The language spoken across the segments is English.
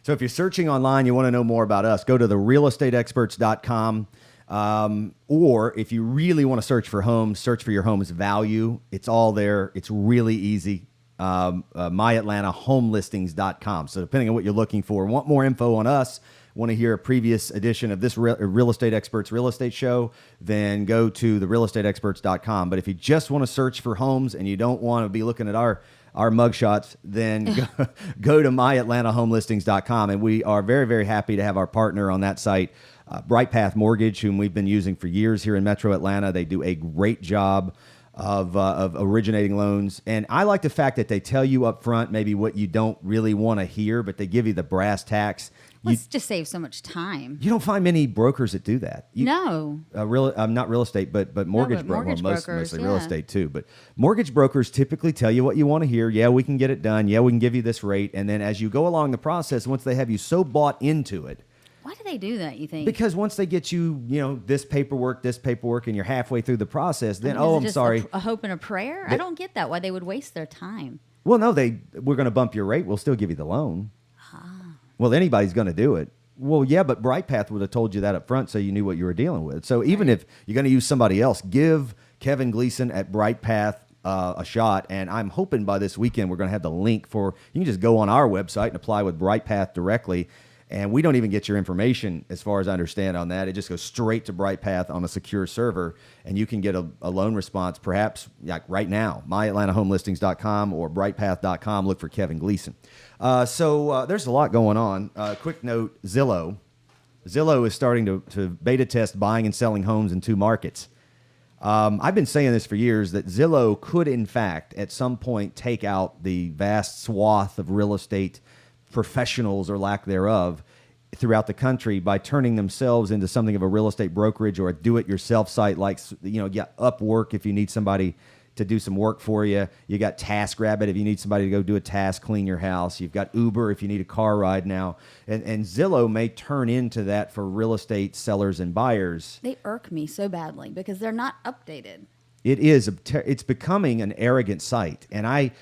So if you're searching online, you want to know more about us, go to therealestateexperts.com. Or if you really want to search for homes, search for your home's value. It's all there. It's really easy. MyAtlantaHomeListings.com. So depending on what you're looking for, want more info on us, want to hear a previous edition of this Real Estate Experts Real Estate Show, then go to therealestateexperts.com. But if you just want to search for homes and you don't want to be looking at our mugshots, then go to MyAtlantaHomeListings.com. And we are very, very happy to have our partner on that site, Bright Path Mortgage, whom we've been using for years here in Metro Atlanta. They do a great job of originating loans. And I like the fact that they tell you up front maybe what you don't really want to hear, but they give you the brass tacks. Let's just save so much time. You don't find many brokers that do that. No. Not real estate, but mortgage brokers. Mostly yeah. real estate too. But mortgage brokers typically tell you what you want to hear. Yeah, we can get it done. Yeah, we can give you this rate. And then as you go along the process, once they have you so bought into it. Why do they do that, you think? Because once they get you, this paperwork, and you're halfway through the process, then, I'm sorry. A hope and a prayer? I don't get that, why they would waste their time. Well, no, we're going to bump your rate. We'll still give you the loan. Well, anybody's going to do it. Well, yeah, but BrightPath would have told you that up front so you knew what you were dealing with. So even if you're going to use somebody else, give Kevin Gleason at BrightPath a shot. And I'm hoping by this weekend we're going to have the link you can just go on our website and apply with BrightPath directly. And we don't even get your information, as far as I understand, on that. It just goes straight to BrightPath on a secure server, and you can get a loan response perhaps like right now, MyAtlantaHomeListings.com or BrightPath.com. Look for Kevin Gleason. So there's a lot going on. Quick note, Zillow. Zillow is starting to beta test buying and selling homes in 2 markets. I've been saying this for years, that Zillow could, in fact, at some point take out the vast swath of real estate professionals, or lack thereof, throughout the country by turning themselves into something of a real estate brokerage or a do-it-yourself site like, you got Upwork if you need somebody to do some work for you. You got TaskRabbit if you need somebody to go do a task, clean your house. You've got Uber if you need a car ride now. And Zillow may turn into that for real estate sellers and buyers. They irk me so badly because they're not updated. It's becoming an arrogant site. And I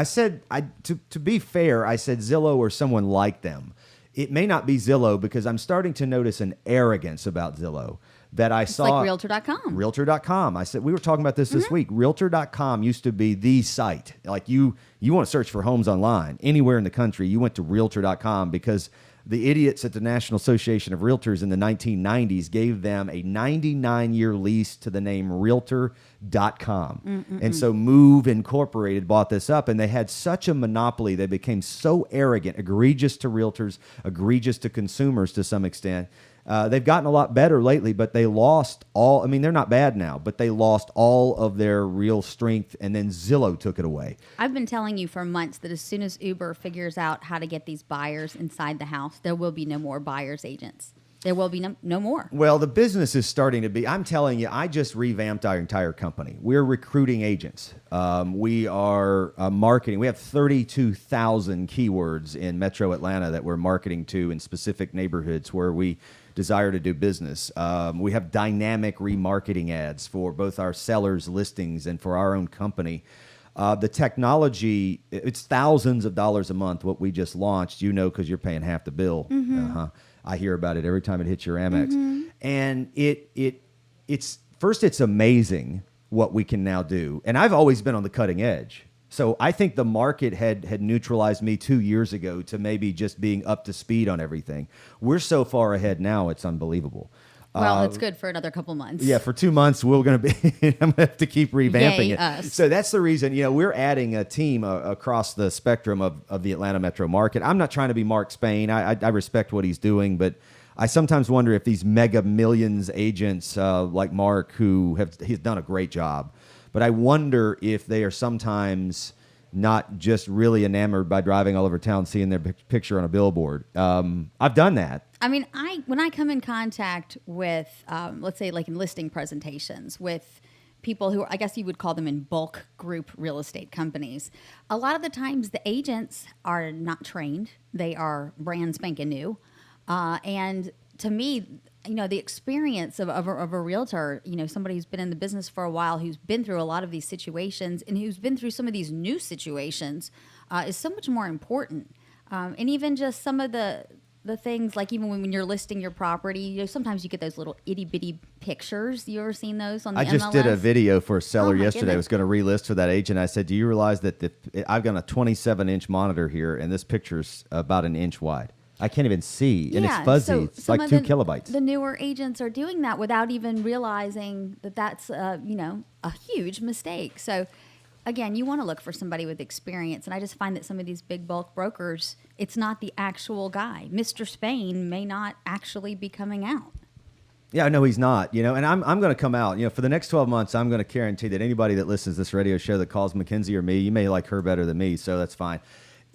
said, to be fair, I said Zillow or someone like them. It may not be Zillow because I'm starting to notice an arrogance about Zillow that I saw. Like Realtor.com. Realtor.com. I said, we were talking about this week. Realtor.com used to be the site. Like you want to search for homes online anywhere in the country, you went to Realtor.com because the idiots at the National Association of Realtors in the 1990s gave them a 99-year lease to the name Realtor.com. And so Move Incorporated bought this up, and they had such a monopoly. They became so arrogant, egregious to realtors, egregious to consumers to some extent. They've gotten a lot better lately, but they lost all. I mean, they're not bad now, but they lost all of their real strength, and then Zillow took it away. I've been telling you for months that as soon as Uber figures out how to get these buyers inside the house, there will be no more buyers agents. There will be no more. Well, the business is starting to be. I'm telling you, I just revamped our entire company. We're recruiting agents. We are marketing. We have 32,000 keywords in Metro Atlanta that we're marketing to in specific neighborhoods where we desire to do business. We have dynamic remarketing ads for both our sellers' listings and for our own company. The technology, it's thousands of dollars a month, what we just launched, because you're paying half the bill. I hear about it every time it hits your Amex. And it's amazing what we can now do. And I've always been on the cutting edge. So I think the market had neutralized me 2 years ago to maybe just being up to speed on everything. We're so far ahead now, it's unbelievable. Well, it's good for another couple months. Yeah, for 2 months, I'm going to have to keep revamping it. Us. So that's the reason, we're adding a team across the spectrum of the Atlanta metro market. I'm not trying to be Mark Spain. I respect what he's doing, but I sometimes wonder if these mega millions agents like Mark, he's done a great job, but I wonder if they are sometimes not just really enamored by driving all over town, seeing their picture on a billboard. I've done that. I mean, when I come in contact with, let's say like in listing presentations with people who, I guess you would call them in bulk group real estate companies, a lot of the times the agents are not trained. They are brand spanking new. And to me, the experience of a realtor, somebody who's been in the business for a while, who's been through a lot of these situations and who's been through some of these new situations is so much more important. And even just some of the things, like even when you're listing your property, sometimes you get those little itty bitty pictures. You ever seen those on the MLS? I just did a video for a seller yesterday. Goodness. I was going to relist for that agent. I said, do you realize that I've got a 27-inch monitor here, and this picture's about an inch wide? I can't even see, and it's fuzzy. So it's like 2 kilobytes. The newer agents are doing that without even realizing that that's a huge mistake. So again, you want to look for somebody with experience, and I just find that some of these big bulk brokers, it's not the actual guy. Mr. Spain may not actually be coming out. Yeah, no, he's not. And I'm going to come out. For the next 12 months, I'm going to guarantee that anybody that listens to this radio show that calls Mackenzie or me, you may like her better than me, so that's fine.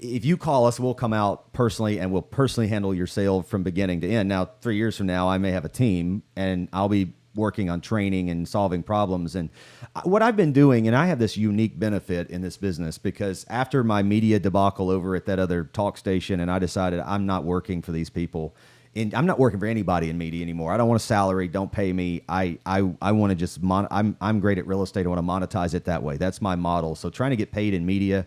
If you call us, we'll come out personally, and we'll personally handle your sale from beginning to end. Now, 3 years from now, I may have a team, and I'll be working on training and solving problems. And what I've been doing, and I have this unique benefit in this business, because after my media debacle over at that other talk station, and I decided I'm not working for these people, and I'm not working for anybody in media anymore. I don't want a salary. Don't pay me. I want to just I'm great at real estate. I want to monetize it that way. That's my model. So trying to get paid in media,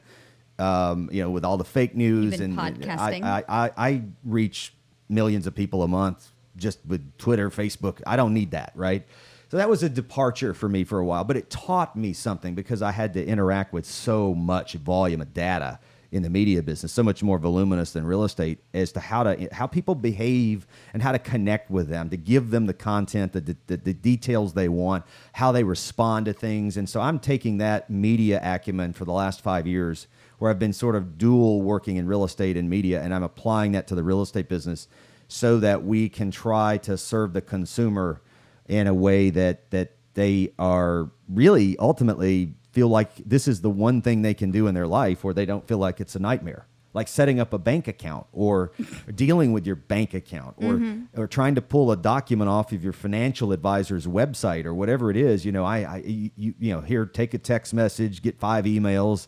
with all the fake news Even and podcasting. I reach millions of people a month just with Twitter, Facebook. I don't need that, right? So that was a departure for me for a while, but it taught me something, because I had to interact with so much volume of data in the media business, so much more voluminous than real estate, as to how people behave and how to connect with them, to give them the content, the details they want, how they respond to things. And so I'm taking that media acumen for the last 5 years, where I've been sort of dual working in real estate and media, and I'm applying that to the real estate business so that we can try to serve the consumer in a way that they are really ultimately feel like this is the one thing they can do in their life, where they don't feel like it's a nightmare, like setting up a bank account or dealing with your bank account, or trying to pull a document off of your financial advisor's website or whatever it is. Here, take a text message, get 5 emails,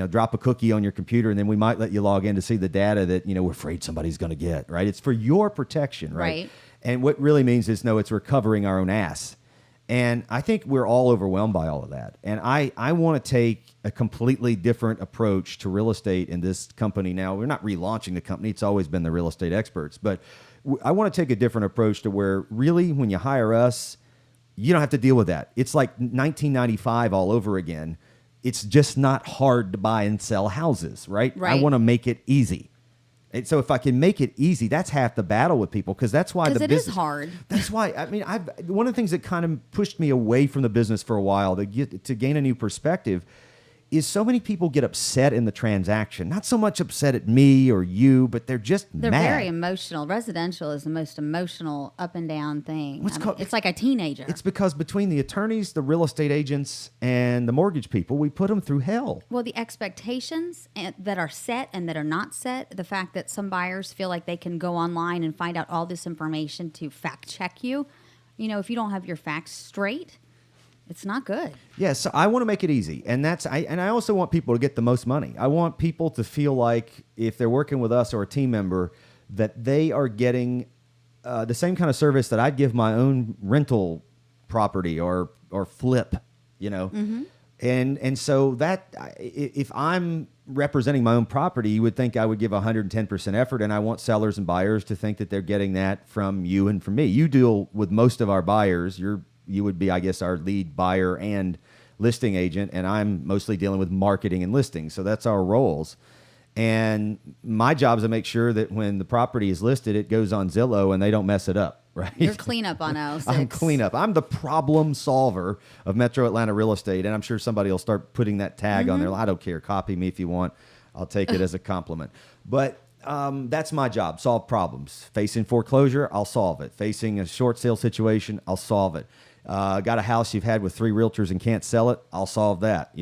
drop a cookie on your computer, and then we might let you log in to see the data that, we're afraid somebody's going to get, right? It's for your protection, right? And what really means is, no, it's recovering our own ass. And I think we're all overwhelmed by all of that. And I want to take a completely different approach to real estate in this company now. We're not relaunching the company. It's always been the real estate experts. But I want to take a different approach to where, really, when you hire us, you don't have to deal with that. It's like 1995 all over again. It's just not hard to buy and sell houses, right? I want to make it easy. And so if I can make it easy, that's half the battle with people, because that's why the business is hard. That's why, one of the things that kind of pushed me away from the business for a while to gain a new perspective is so many people get upset in the transaction. Not so much upset at me or you, but they're mad. Very emotional. Residential is the most emotional up and down thing. It's like a teenager. It's because between the attorneys, the real estate agents, and the mortgage people, we put them through hell. Well, the expectations that are set and that are not set, the fact that some buyers feel like they can go online and find out all this information to fact check you. If you don't have your facts straight, it's not good. Yeah, so I want to make it easy, and I also want people to get the most money. I want people to feel like, if they're working with us or a team member, that they are getting the same kind of service that I'd give my own rental property or flip, And so that, if I'm representing my own property, you would think I would give 110% effort, and I want sellers and buyers to think that they're getting that from you and from me. You deal with most of our buyers. You would be, I guess, our lead buyer and listing agent, and I'm mostly dealing with marketing and listings. So that's our roles. And my job is to make sure that when the property is listed, it goes on Zillow and they don't mess it up, right? You're cleanup on us. I'm cleanup. I'm the problem solver of Metro Atlanta real estate, and I'm sure somebody will start putting that tag on there. I don't care. Copy me if you want. I'll take it as a compliment. But that's my job. Solve problems. Facing foreclosure, I'll solve it. Facing a short sale situation, I'll solve it. Got a house you've had with 3 realtors and can't sell it, I'll solve that.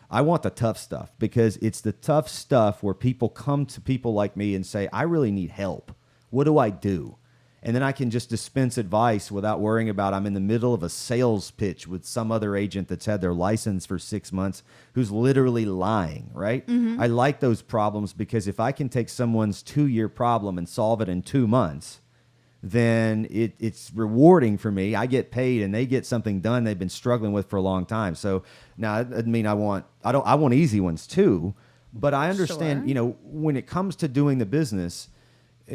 I want the tough stuff, because it's the tough stuff where people come to people like me and say, I really need help. What do I do? And then I can just dispense advice without worrying about I'm in the middle of a sales pitch with some other agent that's had their license for 6 months who's literally lying, right? I like those problems, because if I can take someone's 2-year problem and solve it in 2 months, then it's rewarding for me. I get paid, and they get something done they've been struggling with for a long time. So now, I want easy ones too, But I understand, Sure. you know, when it comes to doing the business,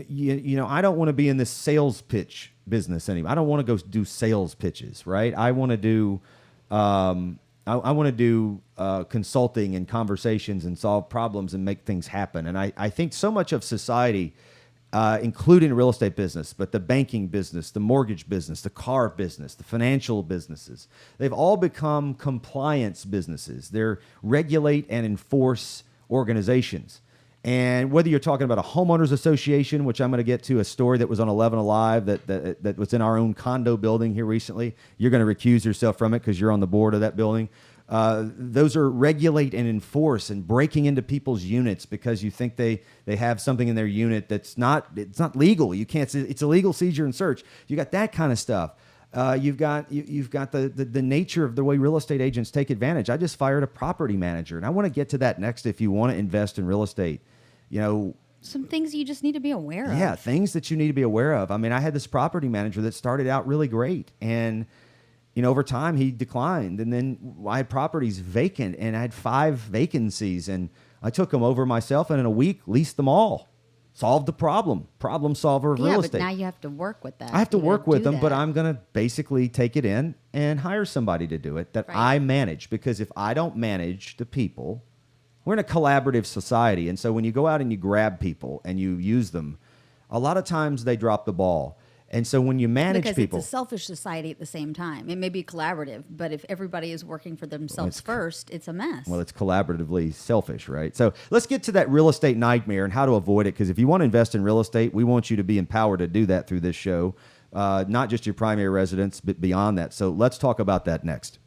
you know, I don't want to be in this sales pitch business anymore. I don't want to go do sales pitches, right? I want to do, I want to do consulting and conversations and solve problems and make things happen. And I think so much of society, including the real estate business, but the banking business, the mortgage business, the car business, the financial businesses, they've all become compliance businesses. They're regulate and enforce organizations. And whether you're talking about a homeowners association, which I'm going to get to, a story that was on 11 Alive that was in our own condo building here recently, you're going to recuse yourself from it because you're on the board of that building. Those are regulate and enforce, and breaking into people's units because you think they have something in their unit it's not legal. You can't. It's illegal seizure and search. You got that kind of stuff. You've got the nature of the way real estate agents take advantage. I just fired a property manager, and I want to get to that next. If you want to invest in real estate, you know, Some things you just need to be aware of. yeah, things that you need to be aware of. I mean, I had this property manager that started out really great, and you know, over time he declined, and then I had properties vacant, and I had 5 vacancies, and I took them over myself, and in a week leased them all. Solved the problem. Problem solver of real estate. But now you have to work with that. I have to You gotta work with do them, but that. I'm going to basically take it in and hire somebody to do it that Right. I manage. Because if I don't manage the people, we're in a collaborative society. And so when you go out and you grab people and you use them, a lot of times they drop the ball. And so when you manage Because people, it's a selfish society at the same time. It may be collaborative, but if everybody is working for themselves first, it's a mess. well, it's collaboratively selfish, right? So let's get to that real estate nightmare and how to avoid it. Because if you want to invest in real estate, we want you to be empowered to do that through this show, not just your primary residence, but beyond that. So let's talk about that next.